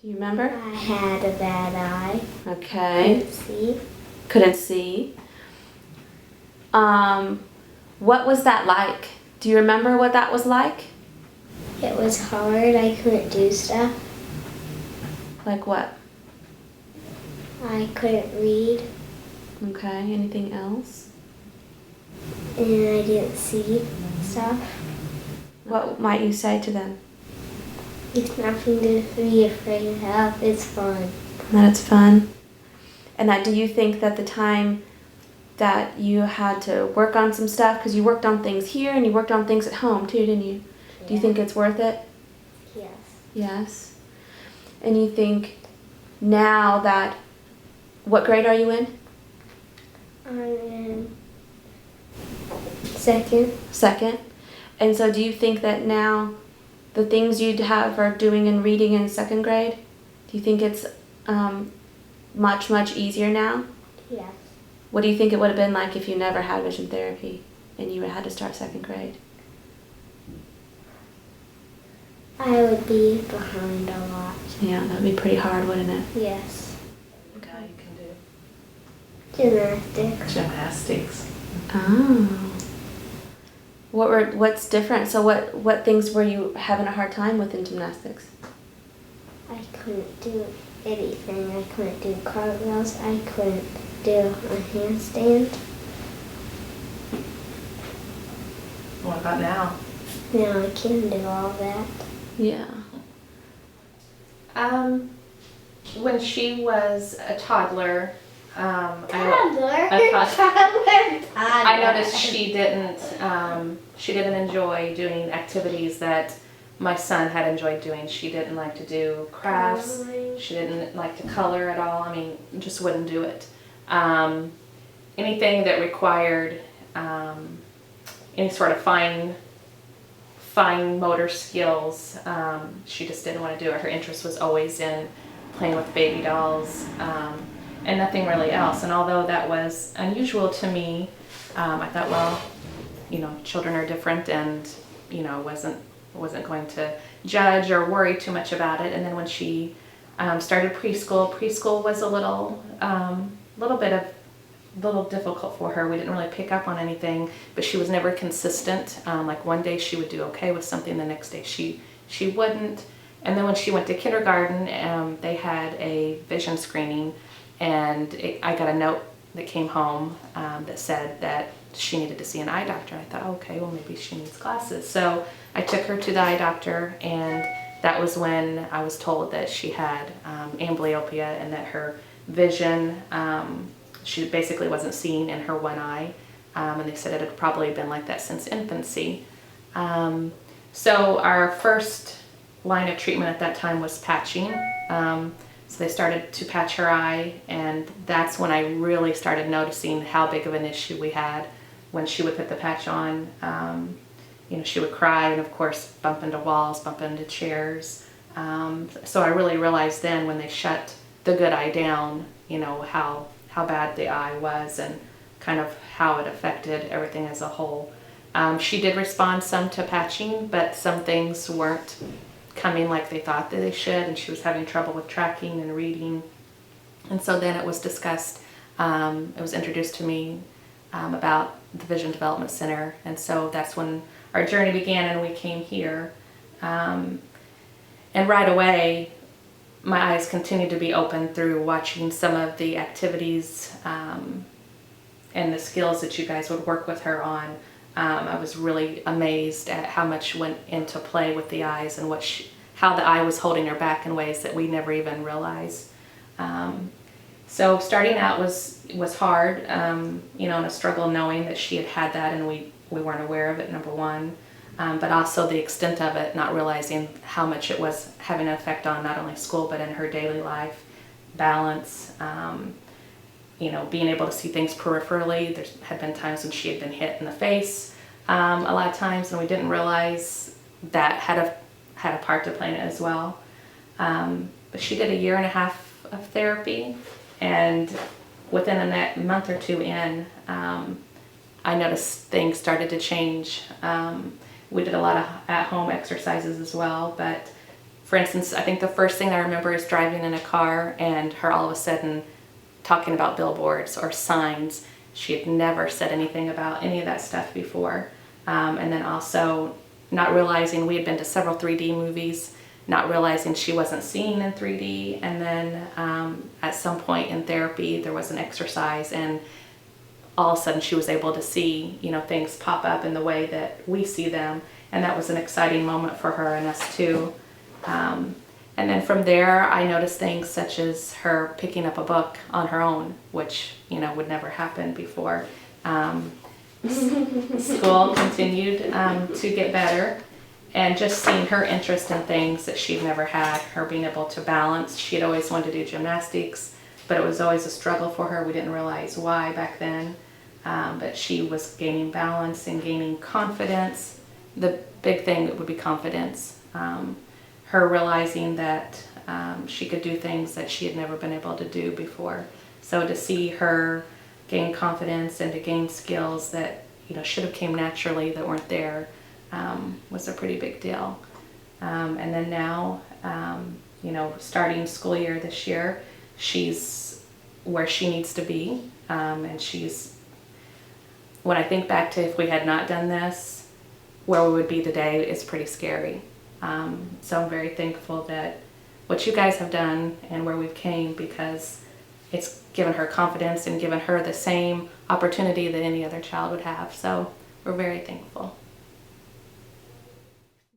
Do you remember? I had a bad eye. Okay. Couldn't see. Couldn't see. What was that like? Do you remember what that was like? It was hard. I couldn't do stuff. Like what? I couldn't read, Okay, anything else? and I didn't see stuff. What might you say to them? It's nothing to be afraid of. It's fun. That it's fun. And do you think that the time that you had to work on some stuff, because you worked on things here and you worked on things at home too, didn't you? Do you think it's worth it? Yes. Yes. And you think now that, what grade are you in? I'm in second. Second. And so do you think that now the things you are doing and reading in second grade, do you think it's much, much easier now? Yes. What do you think it would have been like if you never had vision therapy and you had to start second grade? I would be behind a lot. Yeah, that would be pretty hard, wouldn't it? Yes. Now you can do Gymnastics. gymnastics. Oh. What's different? So what things were you having a hard time with in gymnastics? I couldn't do anything. I couldn't do cartwheels. I couldn't do a handstand. What about now? Now I can do all that. Yeah. When she was a toddler, Toddler. A toddler. Toddler. I noticed she didn't enjoy doing activities that my son had enjoyed doing. She didn't like to do crafts. Coloring. She didn't like to color at all. I mean, just wouldn't do it. Anything that required any sort of fine motor skills, she just didn't want to do it. Her interest was always in playing with baby dolls, and nothing really else. And although that was unusual to me, I thought, well, children are different, and wasn't going to judge or worry too much about it. And then when she started preschool was a little difficult for her. We didn't really pick up on anything, but she was never consistent. Like one day she would do okay with something, the next day she wouldn't. And then when she went to kindergarten, they had a vision screening, and I got a note that came home that said that she needed to see an eye doctor. I thought, okay, well maybe she needs glasses. So I took her to the eye doctor, and that was when I was told that she had amblyopia and that her vision, she basically wasn't seeing in her one eye, and they said it had probably been like that since infancy. So our first line of treatment at that time was patching. So they started to patch her eye, and that's when I really started noticing how big of an issue we had. When she would put the patch on, she would cry and of course bump into walls, bump into chairs. So I really realized then when they shut the good eye down, how bad the eye was and kind of how it affected everything as a whole. She did respond some to patching, but some things weren't coming like they thought that they should, and she was having trouble with tracking and reading. And so then it was discussed, it was introduced to me about the Vision Development Center, and so that's when our journey began and we came here. And right away, my eyes continued to be open through watching some of the activities and the skills that you guys would work with her on. I was really amazed at how much went into play with the eyes and how the eye was holding her back in ways that we never even realized. So starting out was hard, and a struggle knowing that she had that and we weren't aware of it, number one. But also the extent of it, not realizing how much it was having an effect on not only school but in her daily life, balance, being able to see things peripherally. There had been times when she had been hit in the face a lot of times, and we didn't realize that had a part to play in it as well. But she did a 1.5 years of therapy, and within a month or two in, I noticed things started to change. We did a lot of at-home exercises as well, but for instance, I think the first thing I remember is driving in a car and her all of a sudden talking about billboards or signs. She had never said anything about any of that stuff before. And then also not realizing we had been to several 3D movies, not realizing she wasn't seeing in 3D. And then at some point in therapy, there was an exercise, and all of a sudden she was able to see, you know, things pop up in the way that we see them. And that was an exciting moment for her and us too. And then from there, I noticed things such as her picking up a book on her own, which, you know, would never happen before. School continued to get better, and just seeing her interest in things that she'd never had, her being able to balance. She had always wanted to do gymnastics, but it was always a struggle for her. We didn't realize why back then, but she was gaining balance and gaining confidence. The big thing would be confidence. Her realizing that she could do things that she had never been able to do before. So to see her gain confidence and to gain skills that, you know, should have came naturally that weren't there was a pretty big deal. And then now, you know, starting school year this year, she's where she needs to be, and she's, when I think back to if we had not done this, where we would be today is pretty scary. So I'm very thankful that what you guys have done and where we've came, because it's given her confidence and given her the same opportunity that any other child would have. So we're very thankful.